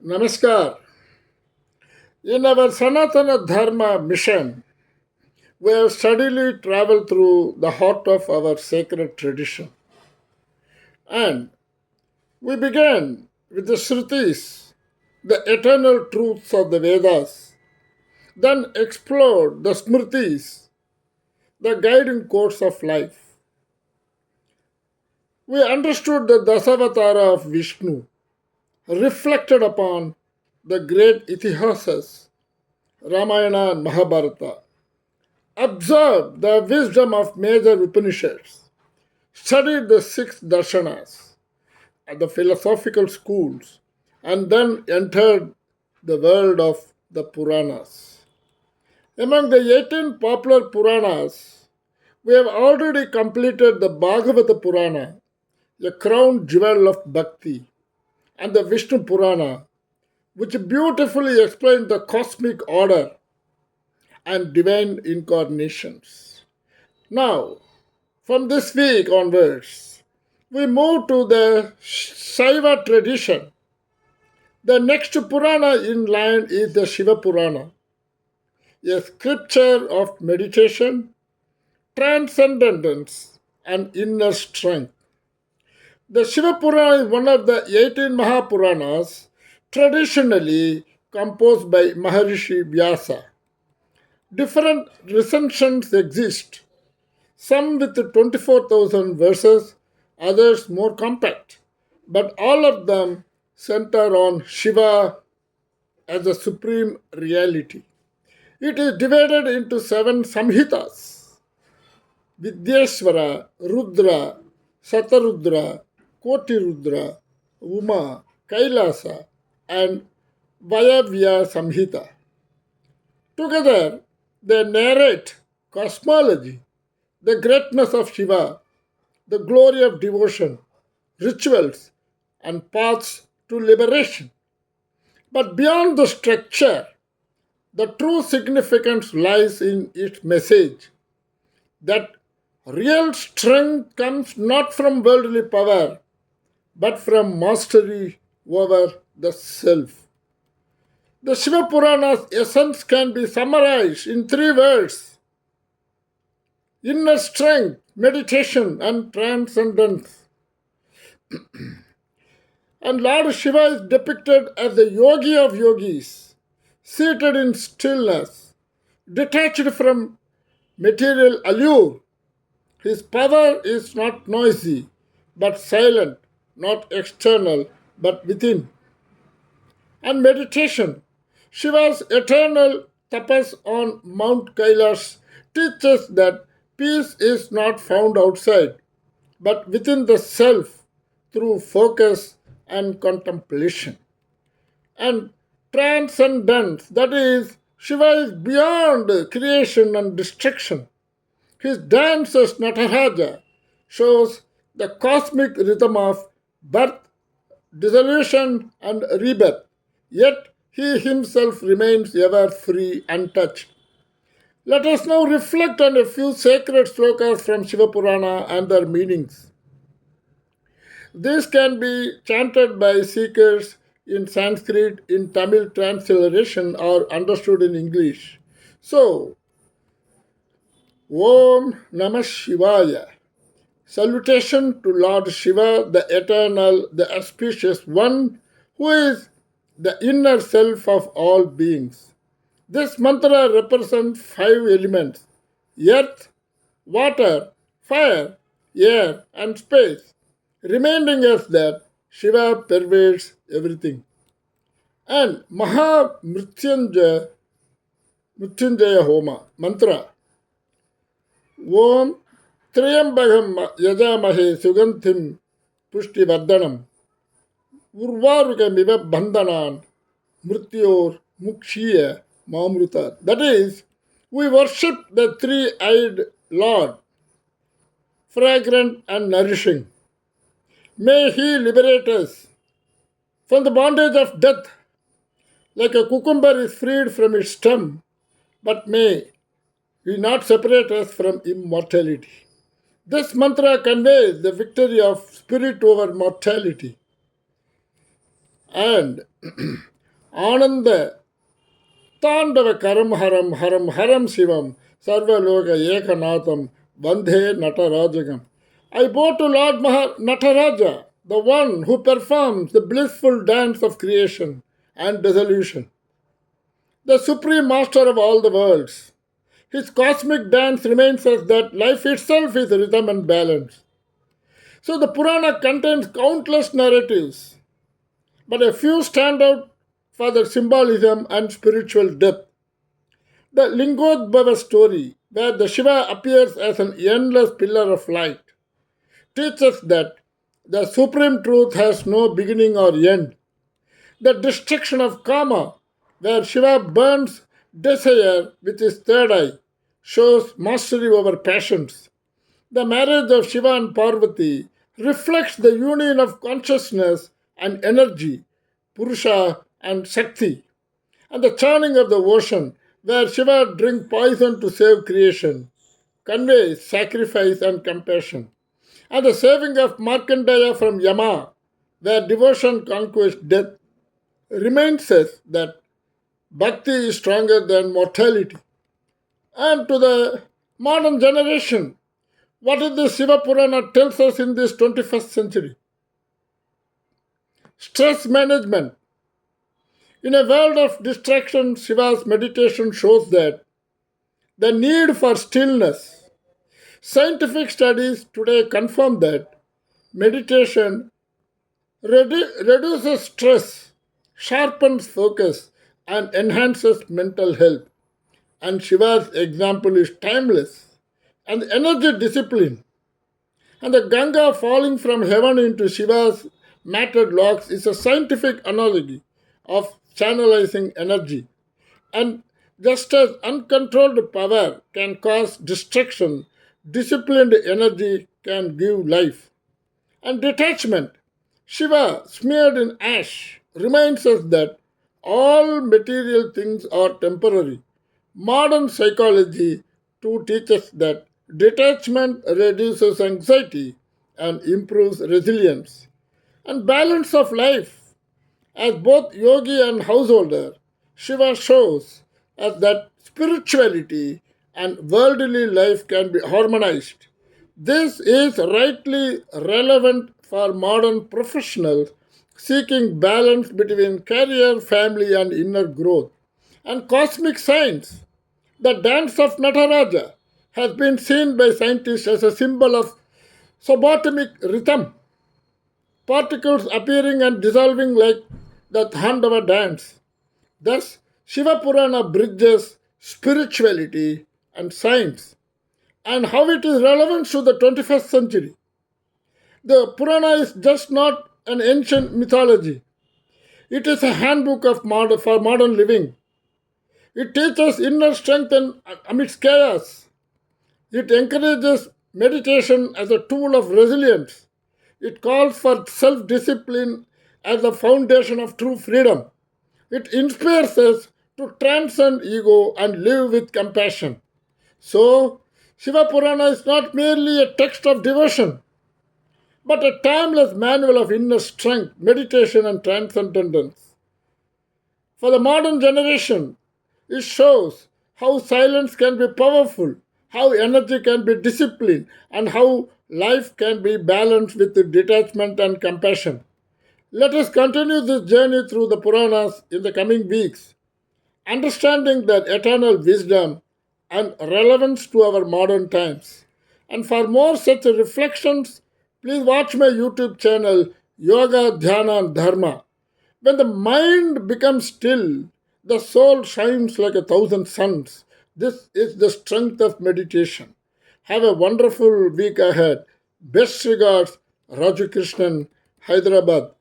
Namaskar. In our Sanatana Dharma mission, we have steadily traveled through the heart of our sacred tradition. And we began with the Shrutis, the eternal truths of the Vedas, then explored the Smritis, the guiding course of life. We understood the Dasavatara of Vishnu, reflected upon the great Itihasas, Ramayana and Mahabharata, observed the wisdom of major Upanishads, studied the six darshanas at the philosophical schools, and then entered the world of the Puranas. Among the 18 popular Puranas, we have already completed the Bhagavata Purana, a crown jewel of Bhakti, and the Vishnu Purana, which beautifully explains the cosmic order and divine incarnations. Now, from this week onwards, we move to the Shiva tradition. The next Purana in line is the Shiva Purana, a scripture of meditation, transcendence, and inner strength. The Shiva Purana is one of the 18 Mahapuranas traditionally composed by Maharishi Vyasa. Different recensions exist, some with 24,000 verses, others more compact, but all of them center on Shiva as the supreme reality. It is divided into seven samhitas: Vidyeshwara, Rudra, Satarudra, Kotirudra, Uma, Kailasa, and Vayavya Samhita. Together, they narrate cosmology, the greatness of Shiva, the glory of devotion, rituals, and paths to liberation. But beyond the structure, the true significance lies in its message that real strength comes not from worldly power, but from mastery over the self. The Shiva Purana's essence can be summarized in three words: inner strength, meditation, and transcendence. And Lord Shiva is depicted as the yogi of yogis, seated in stillness, detached from material allure. His power is not noisy, but silent, not external, but within. And meditation. Shiva's eternal tapas on Mount Kailash teaches that peace is not found outside, but within the self through focus and contemplation. And transcendence, that is, Shiva is beyond creation and destruction. His dance as Nataraja shows the cosmic rhythm of birth, dissolution, and rebirth, yet he himself remains ever free, untouched. Let us now reflect on a few sacred slokas from Shiva Purana and their meanings. This can be chanted by seekers in Sanskrit, in Tamil transliteration, or understood in English. So, Om Namah Shivaya. Salutation to Lord Shiva, the eternal, the auspicious one, who is the inner self of all beings. This mantra represents five elements: earth, water, fire, air, and space, reminding us that Shiva pervades everything. And Maha Mrityunjaya Homa mantra. Om Triambagam Yajamahe Suganthim Pushtivardhanam Urvarukamiva Bandhanan Mrityor Mukshiya Mamruta. That is, we worship the three-eyed Lord, fragrant and nourishing. May He liberate us from the bondage of death, like a cucumber is freed from its stem, but may He not separate us from immortality. This mantra conveys the victory of spirit over mortality. And Ananda Tandava Karam Haram Haram Haram Shivam Sarvaloka Ekanatham Vandhe Natarajagam. I bow to Lord Nataraja, the one who performs the blissful dance of creation and dissolution, the supreme master of all the worlds. His cosmic dance reminds us that life itself is rhythm and balance. So the Purana contains countless narratives, but a few stand out for their symbolism and spiritual depth. The Lingodbhava story, where the Shiva appears as an endless pillar of light, teaches that the supreme truth has no beginning or end. The destruction of Kama, where Shiva burns desire with his third eye, shows mastery over passions. The marriage of Shiva and Parvati reflects the union of consciousness and energy, Purusha and Shakti, and the churning of the ocean, where Shiva drinks poison to save creation, conveys sacrifice and compassion, and the saving of Markandeya from Yama, where devotion conquers death, reminds us that bhakti is stronger than mortality. And to the modern generation, what is the Shiva Purana tells us in this 21st century? Stress management. In a world of distraction, Shiva's meditation shows that the need for stillness. Scientific studies today confirm that meditation reduces stress, sharpens focus, and enhances mental health. And Shiva's example is timeless. And energy discipline. And the Ganga falling from heaven into Shiva's matted locks is a scientific analogy of channelizing energy. And just as uncontrolled power can cause destruction, disciplined energy can give life. And detachment, Shiva smeared in ash, reminds us that all material things are temporary. Modern psychology too teaches that detachment reduces anxiety and improves resilience. And balance of life, as both yogi and householder, Shiva shows us that spirituality and worldly life can be harmonized. This is rightly relevant for modern professionals seeking balance between career, family, and inner growth. And cosmic science, the dance of Nataraja, has been seen by scientists as a symbol of subatomic rhythm, particles appearing and dissolving like the Thandava dance. Thus, Shiva Purana bridges spirituality and science and how it is relevant to the 21st century. The Purana is just not an ancient mythology, it is a handbook for modern living. It teaches inner strength amidst chaos. It encourages meditation as a tool of resilience. It calls for self discipline as the foundation of true freedom. It inspires us to transcend ego and live with compassion. So, Shiva Purana is not merely a text of devotion, but a timeless manual of inner strength, meditation, and transcendence. For the modern generation, it shows how silence can be powerful, how energy can be disciplined, and how life can be balanced with detachment and compassion. Let us continue this journey through the Puranas in the coming weeks, understanding their eternal wisdom and relevance to our modern times. And for more such reflections, please watch my YouTube channel Yoga, Dhyana, and Dharma. When the mind becomes still, the soul shines like a thousand suns. This is the strength of meditation. Have a wonderful week ahead. Best regards, Raju Krishnan, Hyderabad.